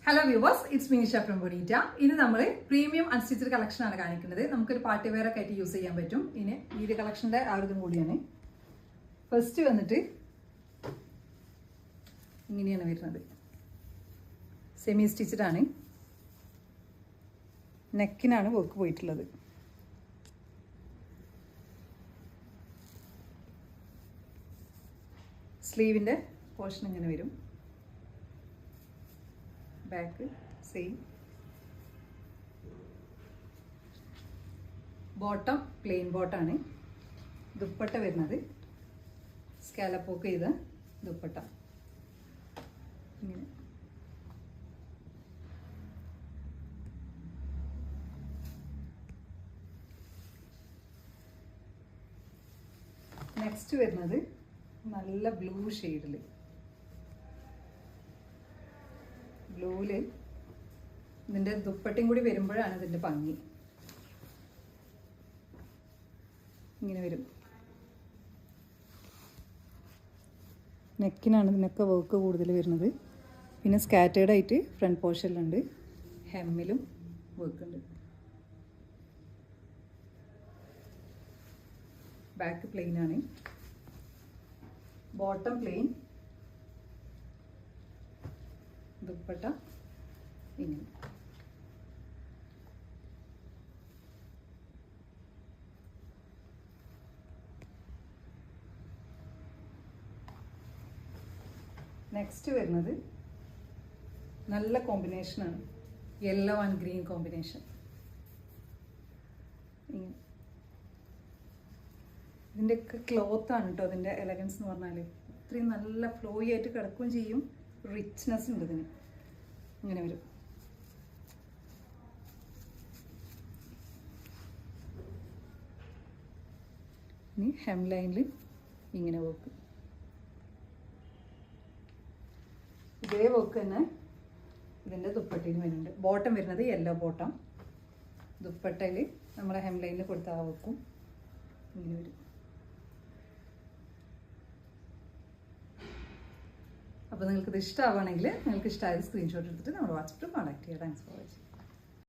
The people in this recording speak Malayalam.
Hello viewers, it's me Nisha from Bonita. ഇന്ന് നമ്മൾ പ്രീമിയം അൺസ്റ്റിച്ചഡ് കളക്ഷൻ ആണ് കാണിക്കുന്നത്. നമുക്കൊരു പാർട്ടി വെയർ ഒക്കെ ആയിട്ട് യൂസ് ചെയ്യാൻ പറ്റും. ഇനി ഈ ഒരു കളക്ഷൻ്റെ ആ ഒരു ഇതും കൂടിയാണ്. ഫസ്റ്റ് വന്നിട്ട് ഇങ്ങനെയാണ് വരുന്നത്. സെമി സ്റ്റിച്ചഡ് ആണ്. നെക്കിനാണ് വർക്ക് പോയിട്ടുള്ളത്. സ്ലീവിൻ്റെ പോർഷൻ ഇങ്ങനെ വരും. Back same. ബോട്ടം പ്ലെയിൻ ബോട്ടാണ്. ദുപ്പട്ട വരുന്നത് സ്കാലപ്പ് വർക്ക് ചെയ്ത ദുപ്പട്ട ഇങ്ങനെ. നെക്സ്റ്റ് വരുന്നത് നല്ല ബ്ലൂ ഷെയ്ഡിൽ. ബ്ലൂവില് ഇതിൻ്റെ ദുപ്പട്ടയും കൂടി വരുമ്പോഴാണ് ഇതിൻ്റെ ഭംഗി. ഇങ്ങനെ വരും. നെക്കിനാണ് ഇതിനൊക്കെ വർക്ക് കൂടുതൽ വരുന്നത്. പിന്നെ സ്കാറ്റേർഡ് ആയിട്ട് ഫ്രണ്ട് പോർഷനിലുണ്ട്, ഹെമ്മിലും വർക്ക് ഉണ്ട്. ബാക്ക് പ്ലെയിൻ ആണ്. ബോട്ടം പ്ലെയിൻ, ദുപ്പട്ട ഇങ്ങനെ. നെക്സ്റ്റ് വരുന്നത് നല്ല കോമ്പിനേഷനാണ്, യെല്ലോ ആൻഡ് ഗ്രീൻ കോമ്പിനേഷൻ. ഇതിൻ്റെയൊക്കെ ക്ലോത്താണ് കേട്ടോ അതിൻ്റെ എലഗൻസ് എന്ന് പറഞ്ഞാൽ. ഇത്രയും നല്ല ഫ്ലോയി ആയിട്ട് കിടക്കുകയും ചെയ്യും. റിച്ച്നെസ് ഉണ്ട് ഇതിന്. ഇങ്ങനെ വരും. ഇനി ഹെം ലൈനിൽ ഇങ്ങനെ വർക്ക്. ഇതേ വർക്ക് തന്നെ ഇതിൻ്റെ ദുപ്പട്ടയിൽ വരുന്നുണ്ട്. ബോട്ടം വരുന്നത് യെല്ലോ ബോട്ടം. ദുപ്പട്ടയിൽ നമ്മളെ ഹെം ലൈനിൽ കൊടുത്ത ആ വർക്കും ഇങ്ങനെ വരും. അപ്പോൾ നിങ്ങൾക്കിത് ഇഷ്ടമാവുകയാണെങ്കിൽ നിങ്ങൾക്ക് ഇഷ്ടമായത് സ്ക്രീൻഷോട്ട് എടുത്തിട്ട് നമ്മുടെ വാട്സപ്പിൽ കോൺടാക്ട് ചെയ്യുക. Thanks for watching.